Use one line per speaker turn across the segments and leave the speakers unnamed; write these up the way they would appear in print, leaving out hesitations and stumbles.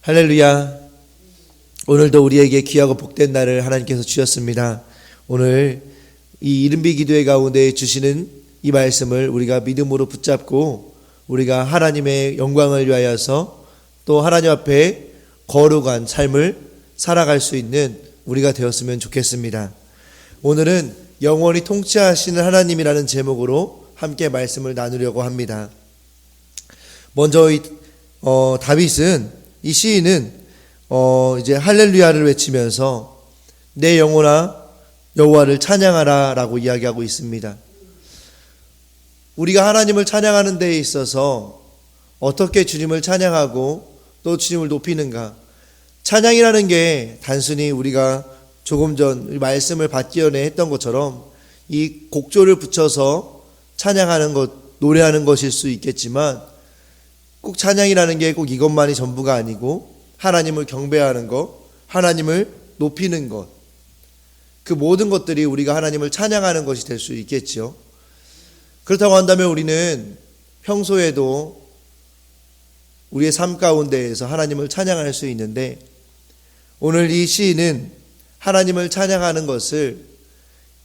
할렐루야. 오늘도 우리에게 귀하고 복된 날을 하나님께서 주셨습니다. 오늘 이 이른비 기도회 가운데 주시는 이 말씀을 우리가 믿음으로 붙잡고 우리가 하나님의 영광을 위하여서 또 하나님 앞에 거룩한 삶을 살아갈 수 있는 우리가 되었으면 좋겠습니다. 오늘은 영원히 통치하시는 하나님이라는 제목으로 함께 말씀을 나누려고 합니다. 먼저 다윗은, 이 시인은 이제 할렐루야를 외치면서 내 영혼아 여호와를 찬양하라 라고 이야기하고 있습니다. 우리가 하나님을 찬양하는 데에 있어서 어떻게 주님을 찬양하고 또 주님을 높이는가? 찬양이라는 게 단순히 우리가 조금 전 말씀을 받기 전에 했던 것처럼 이 곡조를 붙여서 찬양하는 것, 노래하는 것일 수 있겠지만 꼭 찬양이라는 게 꼭 이것만이 전부가 아니고 하나님을 경배하는 것, 하나님을 높이는 것, 그 모든 것들이 우리가 하나님을 찬양하는 것이 될 수 있겠죠. 그렇다고 한다면 우리는 평소에도 우리의 삶 가운데에서 하나님을 찬양할 수 있는데, 오늘 이 시인은 하나님을 찬양하는 것을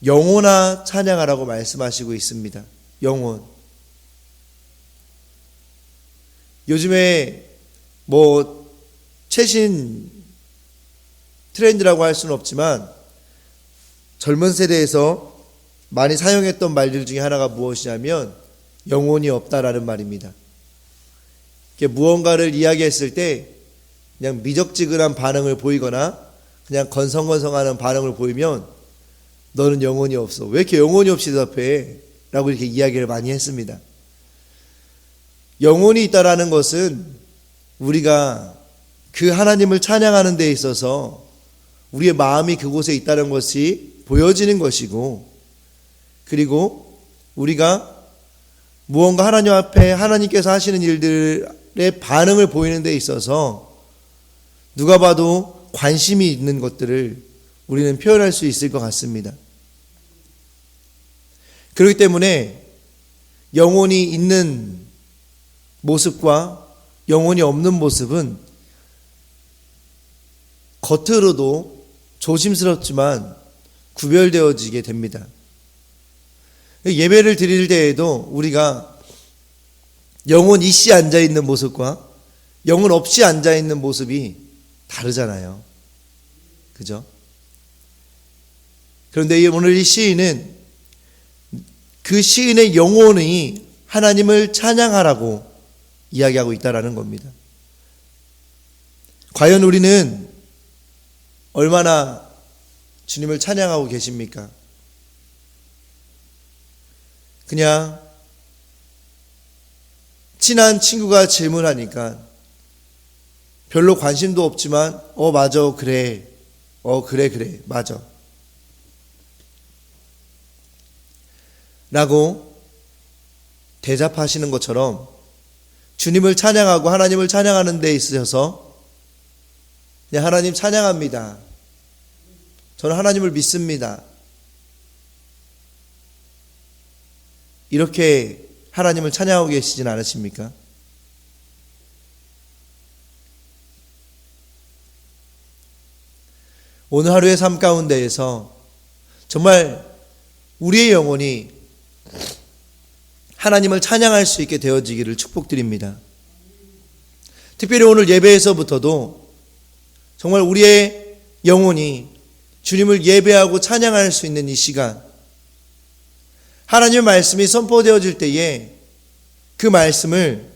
영혼아 찬양하라고 말씀하시고 있습니다. 영혼. 요즘에 최신 트렌드라고 할 수는 없지만 젊은 세대에서 많이 사용했던 말들 중에 하나가 무엇이냐면 영혼이 없다라는 말입니다. 무언가를 이야기했을 때 그냥 미적지근한 반응을 보이거나 그냥 건성건성하는 반응을 보이면 너는 영혼이 없어. 왜 이렇게 영혼이 없이 대답해? 라고 이렇게 이야기를 많이 했습니다. 영혼이 있다라는 것은 우리가 그 하나님을 찬양하는 데 있어서 우리의 마음이 그곳에 있다는 것이 보여지는 것이고, 그리고 우리가 무언가 하나님 앞에 하나님께서 하시는 일들의 반응을 보이는 데 있어서 누가 봐도 관심이 있는 것들을 우리는 표현할 수 있을 것 같습니다. 그렇기 때문에 영혼이 있는 모습과 영혼이 없는 모습은 겉으로도 조심스럽지만 구별되어지게 됩니다. 예배를 드릴 때에도 우리가 영혼 있이 앉아있는 모습과 영혼 없이 앉아있는 모습이 다르잖아요. 그죠? 그런데 오늘 이 시인은 그 시인의 영혼이 하나님을 찬양하라고 이야기하고 있다라는 겁니다. 과연 우리는 얼마나 주님을 찬양하고 계십니까? 그냥 친한 친구가 질문하니까 별로 관심도 없지만 맞아, 그래, 그래, 맞아 라고 대답하시는 것처럼 주님을 찬양하고 하나님을 찬양하는 데 있어서 그냥 하나님 찬양합니다, 저는 하나님을 믿습니다, 이렇게 하나님을 찬양하고 계시진 않으십니까? 오늘 하루의 삶 가운데에서 정말 우리의 영혼이 하나님을 찬양할 수 있게 되어지기를 축복드립니다. 특별히 오늘 예배에서부터도 정말 우리의 영혼이 주님을 예배하고 찬양할 수 있는 이 시간, 하나님의 말씀이 선포되어질 때에 그 말씀을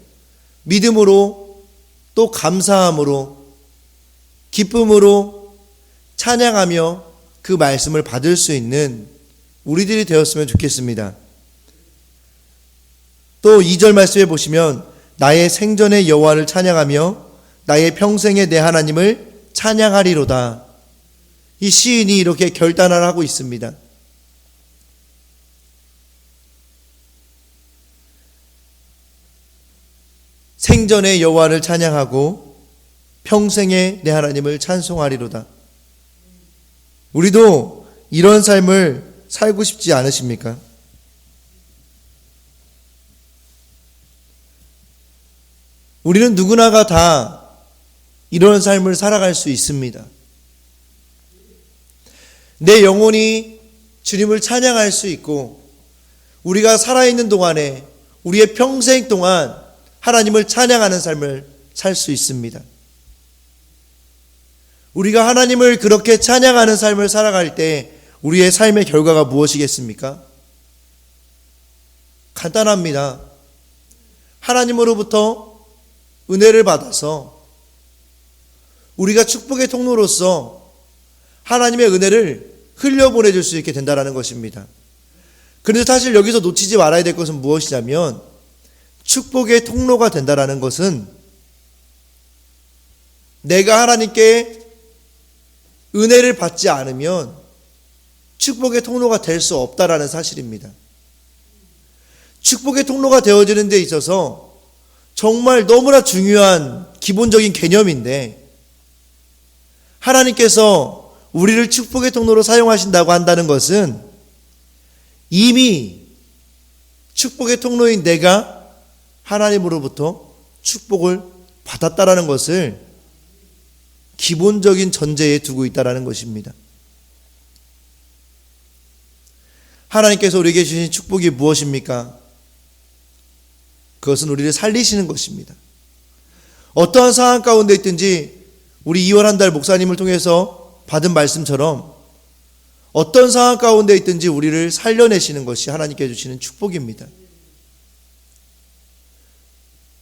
믿음으로 또 감사함으로 기쁨으로 찬양하며 그 말씀을 받을 수 있는 우리들이 되었으면 좋겠습니다. 또 2절 말씀에 보시면 나의 생전의 여호와를 찬양하며 나의 평생에 내 하나님을 찬양하리로다. 이 시인이 이렇게 결단을 하고 있습니다. 생전의 여호와를 찬양하고 평생에 내 하나님을 찬송하리로다. 우리도 이런 삶을 살고 싶지 않으십니까? 우리는 누구나가 다 이런 삶을 살아갈 수 있습니다. 내 영혼이 주님을 찬양할 수 있고 우리가 살아있는 동안에 우리의 평생 동안 하나님을 찬양하는 삶을 살 수 있습니다. 우리가 하나님을 그렇게 찬양하는 삶을 살아갈 때 우리의 삶의 결과가 무엇이겠습니까? 간단합니다. 하나님으로부터 은혜를 받아서 우리가 축복의 통로로서 하나님의 은혜를 흘려보내줄 수 있게 된다는 것입니다. 그런데 사실 여기서 놓치지 말아야 될 것은 무엇이냐면 축복의 통로가 된다는 것은 내가 하나님께 은혜를 받지 않으면 축복의 통로가 될 수 없다라는 사실입니다. 축복의 통로가 되어지는 데 있어서 정말 너무나 중요한 기본적인 개념인데 하나님께서 우리를 축복의 통로로 사용하신다고 한다는 것은 이미 축복의 통로인 내가 하나님으로부터 축복을 받았다라는 것을 기본적인 전제에 두고 있다라는 것입니다. 하나님께서 우리에게 주신 축복이 무엇입니까? 그것은 우리를 살리시는 것입니다. 어떠한 상황 가운데 있든지 우리 2월 한 달 목사님을 통해서 받은 말씀처럼 어떤 상황 가운데 있든지 우리를 살려내시는 것이 하나님께 주시는 축복입니다.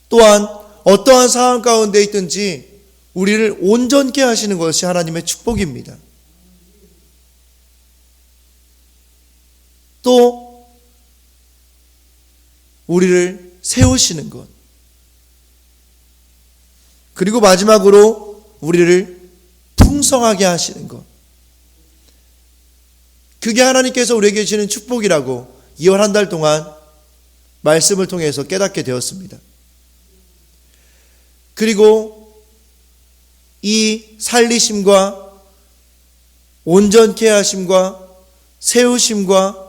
또한 어떠한 상황 가운데 있든지 우리를 온전케 하시는 것이 하나님의 축복입니다. 또 우리를 세우시는 것, 그리고 마지막으로 우리를 풍성하게 하시는 것, 그게 하나님께서 우리에게 주시는 축복이라고 2월 한 달 동안 말씀을 통해서 깨닫게 되었습니다. 그리고 이 살리심과 온전케 하심과 세우심과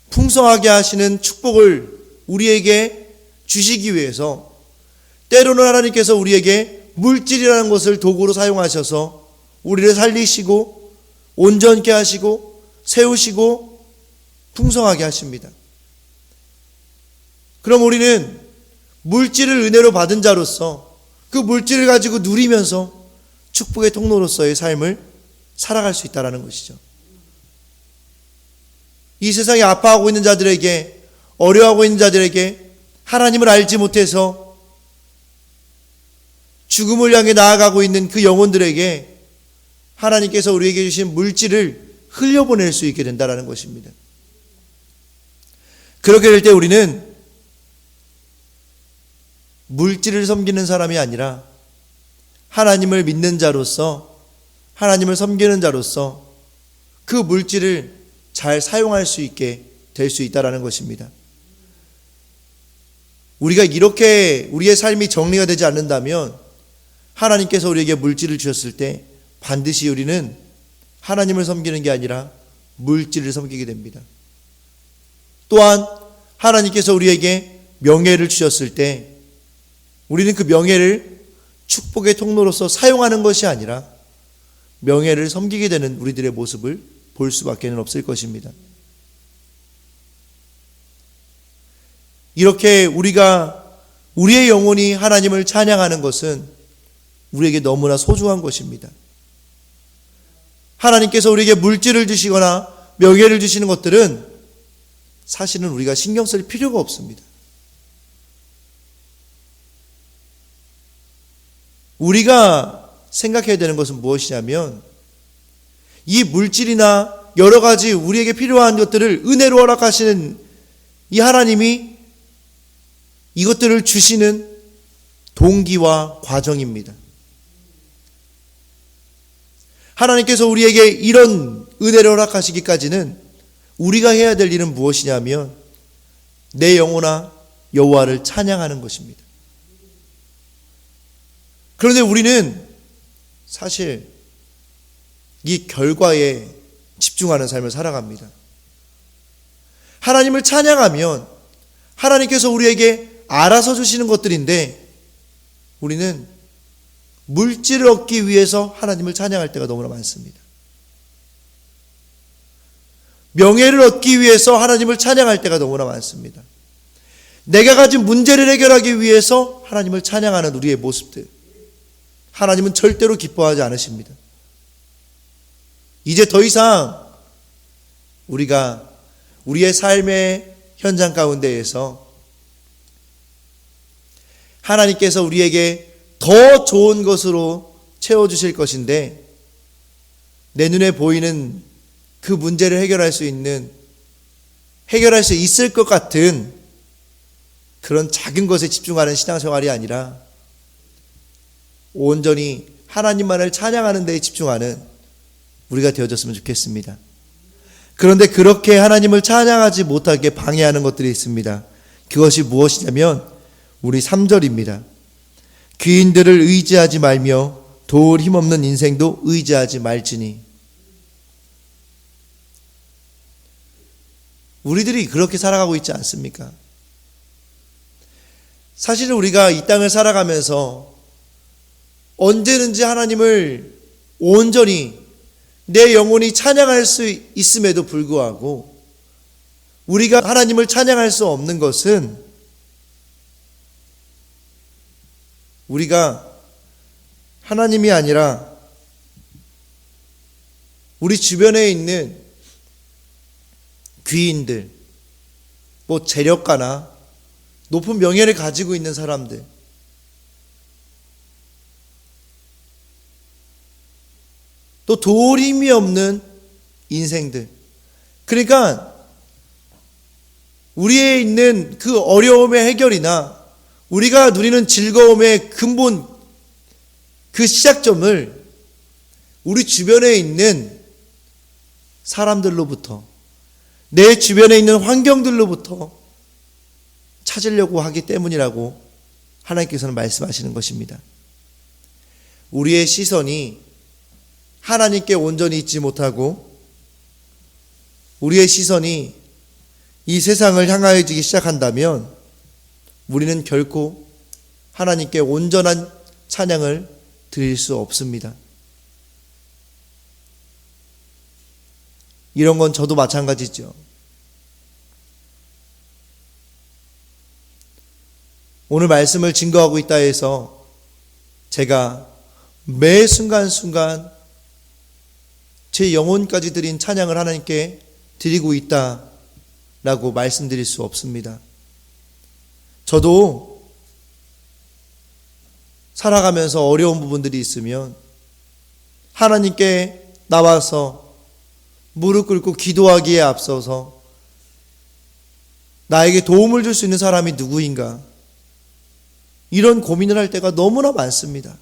풍성하게 하시는 축복을 우리에게 주시기 위해서 때로는 하나님께서 우리에게 물질이라는 것을 도구로 사용하셔서 우리를 살리시고 온전케 하시고 세우시고 풍성하게 하십니다. 그럼 우리는 물질을 은혜로 받은 자로서 그 물질을 가지고 누리면서 축복의 통로로서의 삶을 살아갈 수 있다는 것이죠. 이 세상에 아파하고 있는 자들에게, 어려워하고 있는 자들에게, 하나님을 알지 못해서 죽음을 향해 나아가고 있는 그 영혼들에게 하나님께서 우리에게 주신 물질을 흘려보낼 수 있게 된다는 것입니다. 그렇게 될 때 우리는 물질을 섬기는 사람이 아니라 하나님을 믿는 자로서, 하나님을 섬기는 자로서 그 물질을 잘 사용할 수 있게 될 수 있다는 것입니다. 우리가 이렇게 우리의 삶이 정리가 되지 않는다면 하나님께서 우리에게 물질을 주셨을 때 반드시 우리는 하나님을 섬기는 게 아니라 물질을 섬기게 됩니다. 또한 하나님께서 우리에게 명예를 주셨을 때 우리는 그 명예를 축복의 통로로서 사용하는 것이 아니라 명예를 섬기게 되는 우리들의 모습을 볼 수밖에 없을 것입니다. 이렇게 우리의 영혼이 하나님을 찬양하는 것은 우리에게 너무나 소중한 것입니다. 하나님께서 우리에게 물질을 주시거나 명예를 주시는 것들은 사실은 우리가 신경 쓸 필요가 없습니다. 우리가 생각해야 되는 것은 무엇이냐면 이 물질이나 여러 가지 우리에게 필요한 것들을 은혜로 허락하시는 이 하나님이 이것들을 주시는 동기와 과정입니다. 하나님께서 우리에게 이런 은혜를 허락하시기까지는 우리가 해야 될 일은 무엇이냐면 내 영혼아 여호와를 찬양하는 것입니다. 그런데 우리는 사실 이 결과에 집중하는 삶을 살아갑니다. 하나님을 찬양하면 하나님께서 우리에게 알아서 주시는 것들인데 우리는 물질을 얻기 위해서 하나님을 찬양할 때가 너무나 많습니다. 명예를 얻기 위해서 하나님을 찬양할 때가 너무나 많습니다. 내가 가진 문제를 해결하기 위해서 하나님을 찬양하는 우리의 모습들, 하나님은 절대로 기뻐하지 않으십니다. 이제 더 이상 우리가 우리의 삶의 현장 가운데에서 하나님께서 우리에게 더 좋은 것으로 채워주실 것인데, 내 눈에 보이는 그 문제를 해결할 수 있을 것 같은 그런 작은 것에 집중하는 신앙생활이 아니라 온전히 하나님만을 찬양하는 데에 집중하는 우리가 되어졌으면 좋겠습니다. 그런데 그렇게 하나님을 찬양하지 못하게 방해하는 것들이 있습니다. 그것이 무엇이냐면 우리 3절입니다. 귀인들을 의지하지 말며 도울 힘없는 인생도 의지하지 말지니. 우리들이 그렇게 살아가고 있지 않습니까? 사실은 우리가 이 땅을 살아가면서 언제든지 하나님을 온전히 내 영혼이 찬양할 수 있음에도 불구하고 우리가 하나님을 찬양할 수 없는 것은 우리가 하나님이 아니라 우리 주변에 있는 귀인들, 재력가나 높은 명예를 가지고 있는 사람들, 또 도울 힘이 없는 인생들, 그러니까 우리에 있는 그 어려움의 해결이나 우리가 누리는 즐거움의 근본, 그 시작점을 우리 주변에 있는 사람들로부터, 내 주변에 있는 환경들로부터 찾으려고 하기 때문이라고 하나님께서는 말씀하시는 것입니다. 우리의 시선이 하나님께 온전히 있지 못하고 우리의 시선이 이 세상을 향하여지기 시작한다면 우리는 결코 하나님께 온전한 찬양을 드릴 수 없습니다. 이런 건 저도 마찬가지죠. 오늘 말씀을 증거하고 있다 해서 제가 매 순간순간 제 영혼까지 드린 찬양을 하나님께 드리고 있다라고 말씀드릴 수 없습니다. 저도 살아가면서 어려운 부분들이 있으면 하나님께 나와서 무릎 꿇고 기도하기에 앞서서 나에게 도움을 줄 수 있는 사람이 누구인가, 이런 고민을 할 때가 너무나 많습니다.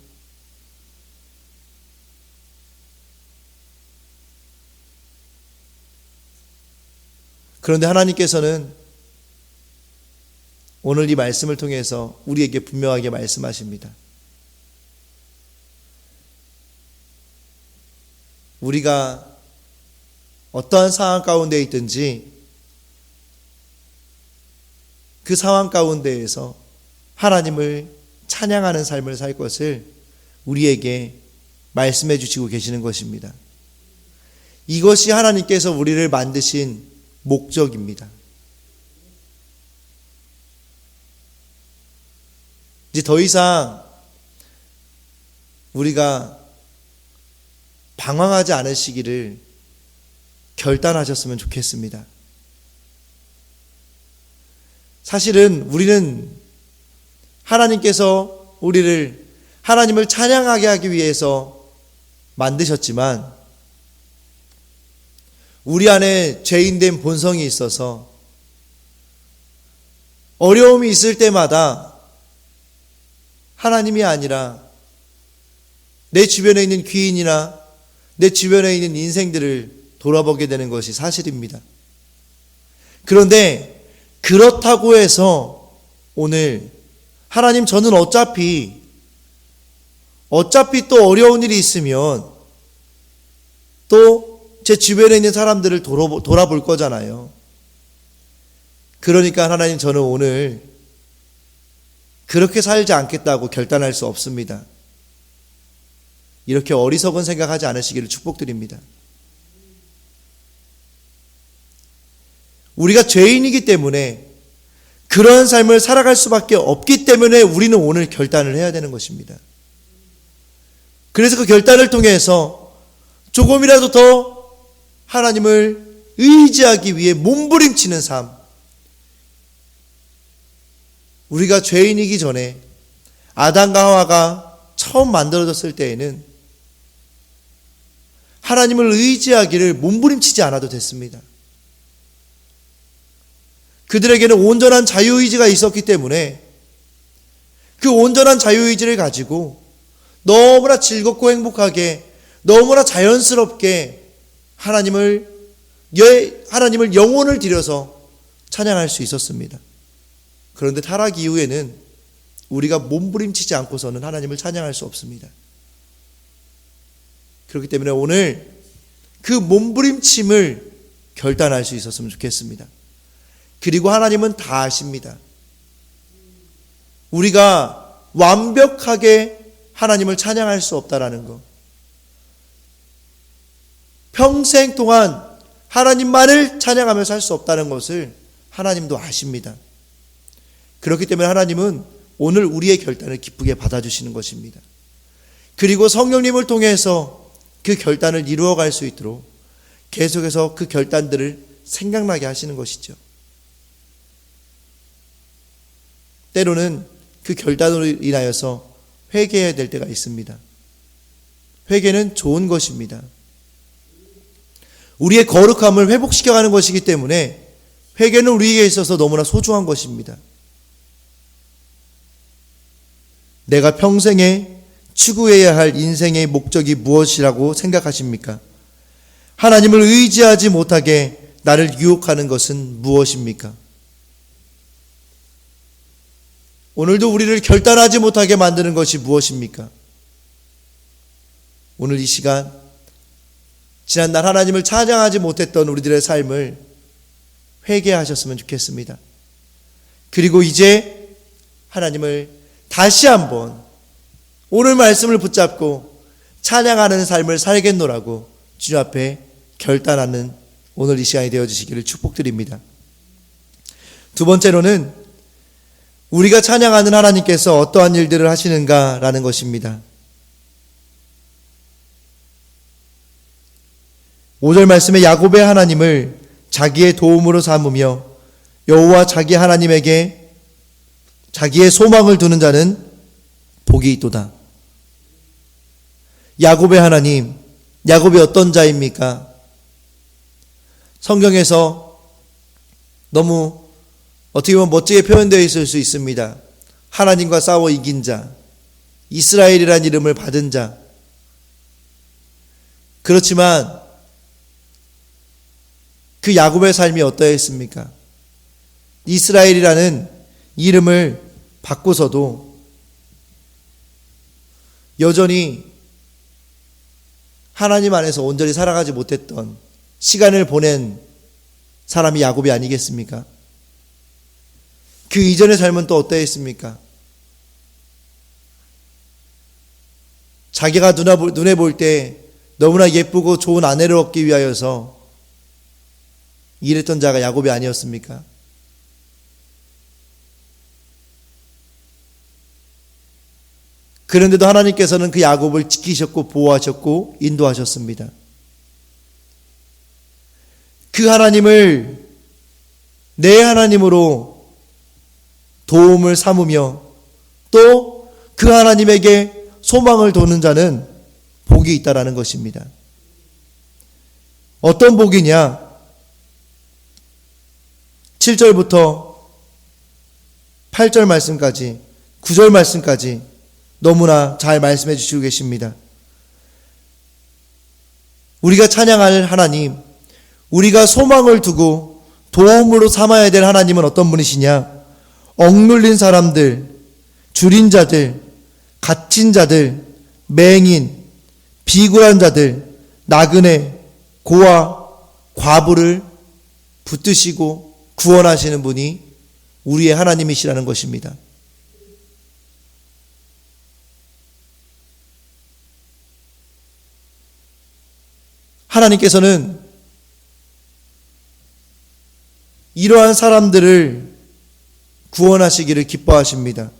그런데 하나님께서는 오늘 이 말씀을 통해서 우리에게 분명하게 말씀하십니다. 우리가 어떠한 상황 가운데 있든지 그 상황 가운데에서 하나님을 찬양하는 삶을 살 것을 우리에게 말씀해 주시고 계시는 것입니다. 이것이 하나님께서 우리를 만드신 목적입니다. 이제 더 이상 우리가 방황하지 않으시기를 결단하셨으면 좋겠습니다. 사실은 우리는 하나님께서 우리를 하나님을 찬양하게 하기 위해서 만드셨지만 우리 안에 죄인된 본성이 있어서 어려움이 있을 때마다 하나님이 아니라 내 주변에 있는 귀인이나 내 주변에 있는 인생들을 돌아보게 되는 것이 사실입니다. 그런데 그렇다고 해서 오늘 하나님, 저는 어차피 또 어려운 일이 있으면 또 제 주변에 있는 사람들을 돌아볼 거잖아요. 그러니까 하나님, 저는 오늘 그렇게 살지 않겠다고 결단할 수 없습니다. 이렇게 어리석은 생각하지 않으시기를 축복드립니다. 우리가 죄인이기 때문에 그러한 삶을 살아갈 수밖에 없기 때문에 우리는 오늘 결단을 해야 되는 것입니다. 그래서 그 결단을 통해서 조금이라도 더 하나님을 의지하기 위해 몸부림치는 삶. 우리가 죄인이기 전에 아담과 하와가 처음 만들어졌을 때에는 하나님을 의지하기를 몸부림치지 않아도 됐습니다. 그들에게는 온전한 자유의지가 있었기 때문에 그 온전한 자유의지를 가지고 너무나 즐겁고 행복하게 너무나 자연스럽게 하나님을 영혼을 들여서 찬양할 수 있었습니다. 그런데 타락 이후에는 우리가 몸부림치지 않고서는 하나님을 찬양할 수 없습니다. 그렇기 때문에 오늘 그 몸부림침을 결단할 수 있었으면 좋겠습니다. 그리고 하나님은 다 아십니다. 우리가 완벽하게 하나님을 찬양할 수 없다라는 것. 평생 동안 하나님만을 찬양하며 살 수 없다는 것을 하나님도 아십니다. 그렇기 때문에 하나님은 오늘 우리의 결단을 기쁘게 받아주시는 것입니다. 그리고 성령님을 통해서 그 결단을 이루어갈 수 있도록 계속해서 그 결단들을 생각나게 하시는 것이죠. 때로는 그 결단으로 인하여서 회개해야 될 때가 있습니다. 회개는 좋은 것입니다. 우리의 거룩함을 회복시켜가는 것이기 때문에 회개는 우리에게 있어서 너무나 소중한 것입니다. 내가 평생에 추구해야 할 인생의 목적이 무엇이라고 생각하십니까? 하나님을 의지하지 못하게 나를 유혹하는 것은 무엇입니까? 오늘도 우리를 결단하지 못하게 만드는 것이 무엇입니까? 오늘 이 시간 지난날 하나님을 찬양하지 못했던 우리들의 삶을 회개하셨으면 좋겠습니다. 그리고 이제 하나님을 다시 한번 오늘 말씀을 붙잡고 찬양하는 삶을 살겠노라고 주님 앞에 결단하는 오늘 이 시간이 되어주시기를 축복드립니다. 두 번째로는 우리가 찬양하는 하나님께서 어떠한 일들을 하시는가라는 것입니다. 5절 말씀에 야곱의 하나님을 자기의 도움으로 삼으며 여호와 자기 하나님에게 자기의 소망을 두는 자는 복이 있도다. 야곱의 하나님, 야곱이 어떤 자입니까? 성경에서 너무 어떻게 보면 멋지게 표현되어 있을 수 있습니다. 하나님과 싸워 이긴 자, 이스라엘이라는 이름을 받은 자. 그렇지만 그 야곱의 삶이 어떠했습니까? 이스라엘이라는 이름을 받고서도 여전히 하나님 안에서 온전히 살아가지 못했던 시간을 보낸 사람이 야곱이 아니겠습니까? 그 이전의 삶은 또 어떠했습니까? 자기가 눈에 볼 때 너무나 예쁘고 좋은 아내를 얻기 위하여서 일했던 자가 야곱이 아니었습니까? 그런데도 하나님께서는 그 야곱을 지키셨고 보호하셨고 인도하셨습니다. 그 하나님을 내 하나님으로 도움을 삼으며 또 그 하나님에게 소망을 두는 자는 복이 있다라는 것입니다. 어떤 복이냐? 7절부터 8절 말씀까지 9절 말씀까지 너무나 잘 말씀해 주시고 계십니다. 우리가 찬양할 하나님, 우리가 소망을 두고 도움으로 삼아야 될 하나님은 어떤 분이시냐? 억눌린 사람들, 줄인 자들, 갇힌 자들, 맹인, 비굴한 자들, 나그네, 고아, 과부를 붙드시고 구원하시는 분이 우리의 하나님이시라는 것입니다. 하나님께서는 이러한 사람들을 구원하시기를 기뻐하십니다.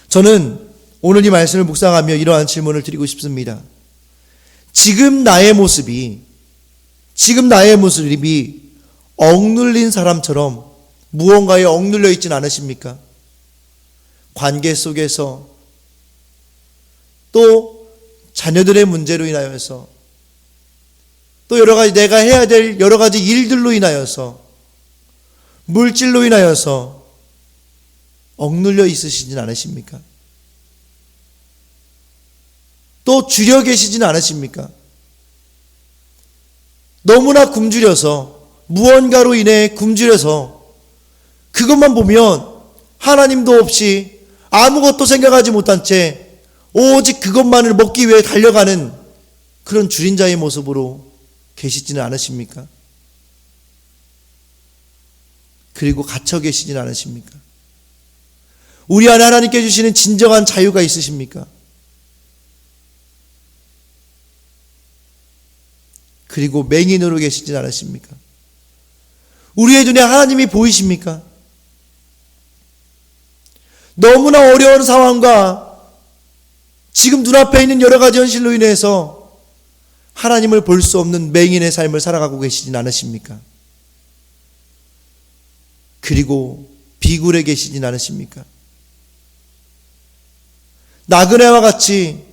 저는 오늘 이 말씀을 묵상하며 이러한 질문을 드리고 싶습니다. 지금 나의 모습이 억눌린 사람처럼 무언가에 억눌려 있진 않으십니까? 관계 속에서, 또 자녀들의 문제로 인하여서, 또 여러 가지 내가 해야 될 여러 가지 일들로 인하여서, 물질로 인하여서 억눌려 있으시진 않으십니까? 또 줄여 계시진 않으십니까? 너무나 굶주려서, 무언가로 인해 굶주려서 그것만 보면 하나님도 없이 아무것도 생각하지 못한 채 오직 그것만을 먹기 위해 달려가는 그런 줄인 자의 모습으로 계시지는 않으십니까? 그리고 갇혀 계시진 않으십니까? 우리 안에 하나님께 주시는 진정한 자유가 있으십니까? 그리고 맹인으로 계시진 않으십니까? 우리의 눈에 하나님이 보이십니까? 너무나 어려운 상황과 지금 눈앞에 있는 여러 가지 현실로 인해서 하나님을 볼 수 없는 맹인의 삶을 살아가고 계시진 않으십니까? 그리고 비굴해 계시진 않으십니까? 나그네와 같이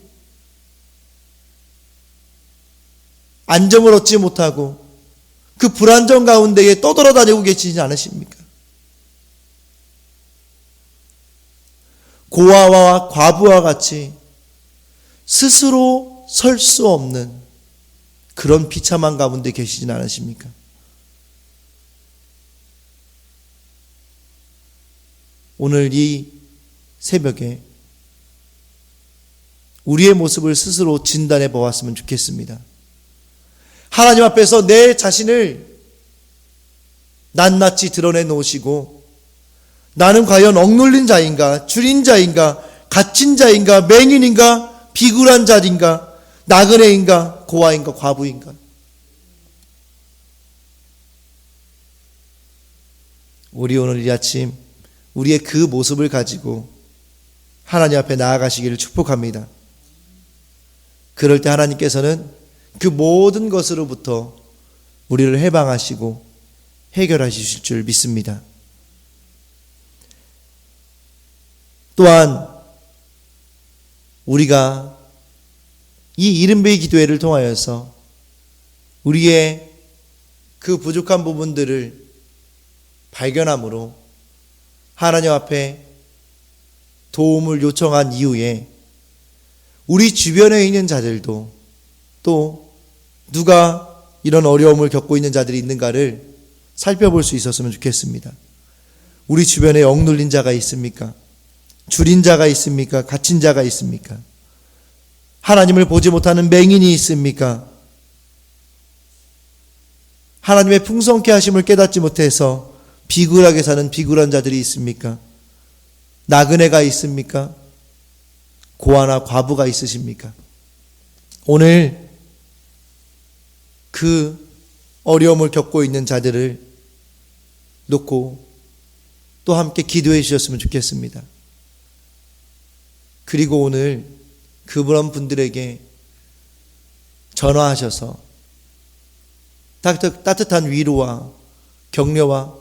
안정을 얻지 못하고 그 불안정 가운데에 떠돌아다니고 계시지 않으십니까? 고아와 과부와 같이 스스로 설 수 없는 그런 비참한 가운데 계시진 않으십니까? 오늘 이 새벽에 우리의 모습을 스스로 진단해 보았으면 좋겠습니다. 하나님 앞에서 내 자신을 낱낱이 드러내 놓으시고, 나는 과연 억눌린 자인가, 줄인 자인가, 갇힌 자인가, 맹인인가, 비굴한 자인가, 나그네인가, 고아인가, 과부인가. 우리 오늘 이 아침 우리의 그 모습을 가지고 하나님 앞에 나아가시기를 축복합니다. 그럴 때 하나님께서는 그 모든 것으로부터 우리를 해방하시고 해결하실 줄 믿습니다. 또한 우리가 이 이른배의 기도회를 통하여서 우리의 그 부족한 부분들을 발견함으로 하나님 앞에 도움을 요청한 이후에 우리 주변에 있는 자들도 또 누가 이런 어려움을 겪고 있는 자들이 있는가를 살펴볼 수 있었으면 좋겠습니다. 우리 주변에 억눌린 자가 있습니까? 줄인 자가 있습니까? 갇힌 자가 있습니까? 하나님을 보지 못하는 맹인이 있습니까? 하나님의 풍성케 하심을 깨닫지 못해서 비굴하게 사는 비굴한 자들이 있습니까? 나그네가 있습니까? 고아나 과부가 있으십니까? 오늘 그 어려움을 겪고 있는 자들을 놓고 또 함께 기도해 주셨으면 좋겠습니다. 그리고 오늘 그런 분들에게 전화하셔서 따뜻한 위로와 격려와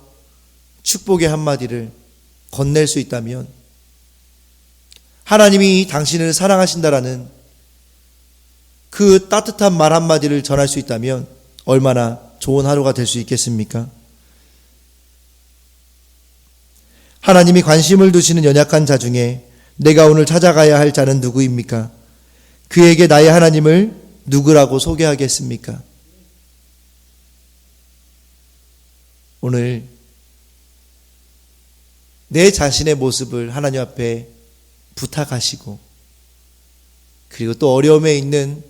축복의 한마디를 건넬 수 있다면, 하나님이 당신을 사랑하신다라는 그 따뜻한 말 한마디를 전할 수 있다면 얼마나 좋은 하루가 될 수 있겠습니까? 하나님이 관심을 두시는 연약한 자 중에 내가 오늘 찾아가야 할 자는 누구입니까? 그에게 나의 하나님을 누구라고 소개하겠습니까? 오늘 내 자신의 모습을 하나님 앞에 부탁하시고, 그리고 또 어려움에 있는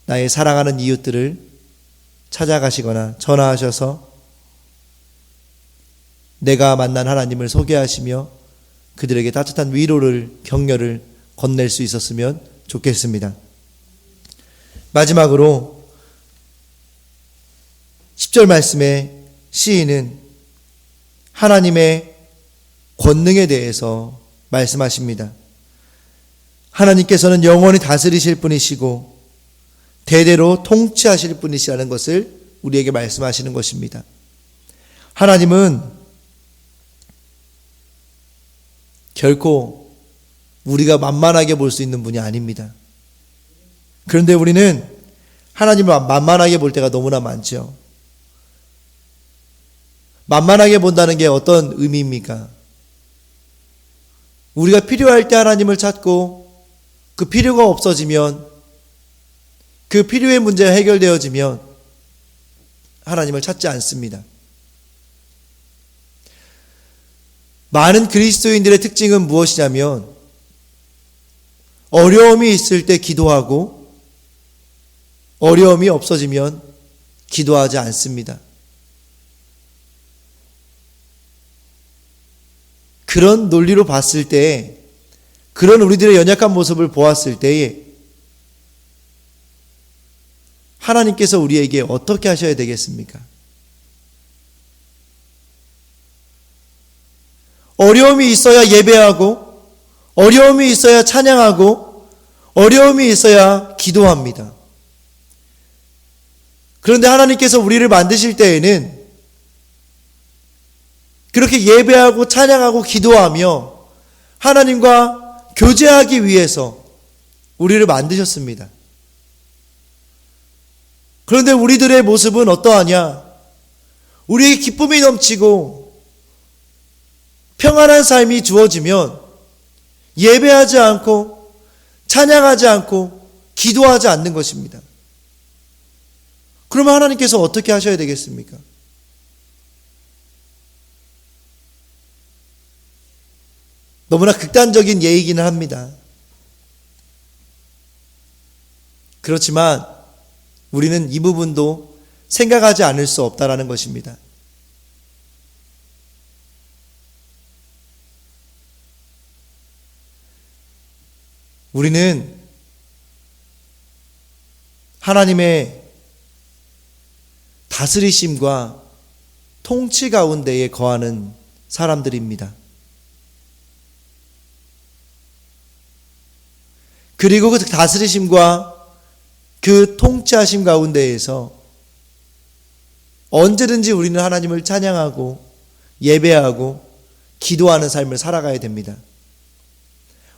나의 사랑하는 이웃들을 찾아가시거나 전화하셔서 내가 만난 하나님을 소개하시며 그들에게 따뜻한 위로를, 격려를 건넬 수 있었으면 좋겠습니다. 마지막으로 10절 말씀에 시인은 하나님의 권능에 대해서 말씀하십니다. 하나님께서는 영원히 다스리실 분이시고 대대로 통치하실 분이시라는 것을 우리에게 말씀하시는 것입니다. 하나님은 결코 우리가 만만하게 볼 수 있는 분이 아닙니다. 그런데 우리는 하나님을 만만하게 볼 때가 너무나 많죠. 만만하게 본다는 게 어떤 의미입니까? 우리가 필요할 때 하나님을 찾고 그 필요가 없어지면, 그 필요의 문제가 해결되어지면 하나님을 찾지 않습니다. 많은 그리스도인들의 특징은 무엇이냐면 어려움이 있을 때 기도하고 어려움이 없어지면 기도하지 않습니다. 그런 논리로 봤을 때, 그런 우리들의 연약한 모습을 보았을 때에 하나님께서 우리에게 어떻게 하셔야 되겠습니까? 어려움이 있어야 예배하고, 어려움이 있어야 찬양하고, 어려움이 있어야 기도합니다. 그런데 하나님께서 우리를 만드실 때에는 그렇게 예배하고 찬양하고 기도하며 하나님과 교제하기 위해서 우리를 만드셨습니다. 그런데 우리들의 모습은 어떠하냐? 우리에게 기쁨이 넘치고 평안한 삶이 주어지면 예배하지 않고 찬양하지 않고 기도하지 않는 것입니다. 그러면 하나님께서 어떻게 하셔야 되겠습니까? 너무나 극단적인 예이기는 합니다. 그렇지만 우리는 이 부분도 생각하지 않을 수 없다라는 것입니다. 우리는 하나님의 다스리심과 통치 가운데에 거하는 사람들입니다. 그리고 그 다스리심과 그 통치하심 가운데에서 언제든지 우리는 하나님을 찬양하고 예배하고 기도하는 삶을 살아가야 됩니다.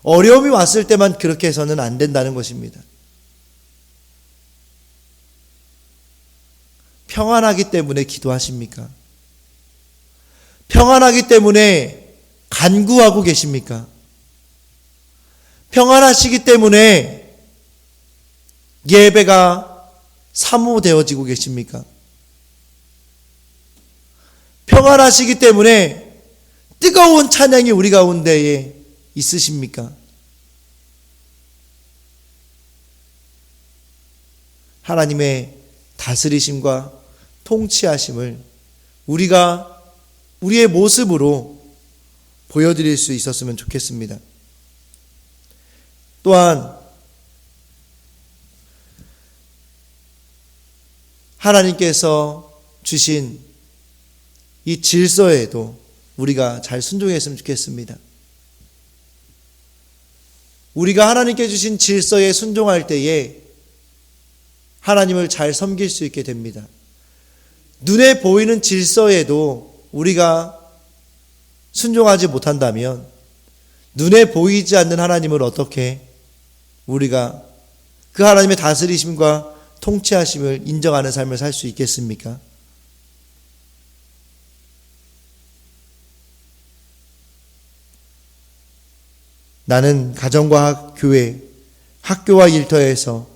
어려움이 왔을 때만 그렇게 해서는 안 된다는 것입니다. 평안하기 때문에 기도하십니까? 평안하기 때문에 간구하고 계십니까? 평안하시기 때문에 예배가 사모되어지고 계십니까? 평안하시기 때문에 뜨거운 찬양이 우리 가운데에 있으십니까? 하나님의 다스리심과 통치하심을 우리가 우리의 모습으로 보여드릴 수 있었으면 좋겠습니다. 또한 하나님께서 주신 이 질서에도 우리가 잘 순종했으면 좋겠습니다. 우리가 하나님께 주신 질서에 순종할 때에 하나님을 잘 섬길 수 있게 됩니다. 눈에 보이는 질서에도 우리가 순종하지 못한다면 눈에 보이지 않는 하나님을 어떻게 우리가 그 하나님의 다스리심과 통치하심을 인정하는 삶을 살 수 있겠습니까? 나는 가정과 교회, 학교와 일터에서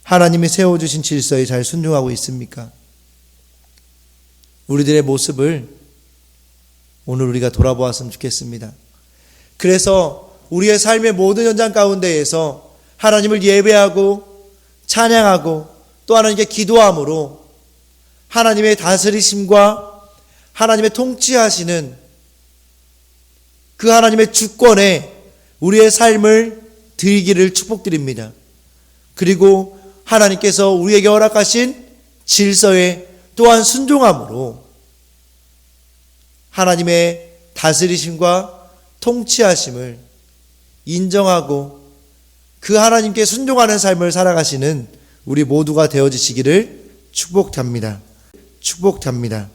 하나님이 세워주신 질서에 잘 순종하고 있습니까? 우리들의 모습을 오늘 우리가 돌아보았으면 좋겠습니다. 그래서 우리의 삶의 모든 현장 가운데에서 하나님을 예배하고 찬양하고 또 하나님께 기도함으로 하나님의 다스리심과 하나님의 통치하시는 그 하나님의 주권에 우리의 삶을 드리기를 축복드립니다. 그리고 하나님께서 우리에게 허락하신 질서에 또한 순종함으로 하나님의 다스리심과 통치하심을 인정하고 그 하나님께 순종하는 삶을 살아가시는 우리 모두가 되어지시기를 축복합니다. 축복합니다.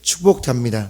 축복합니다.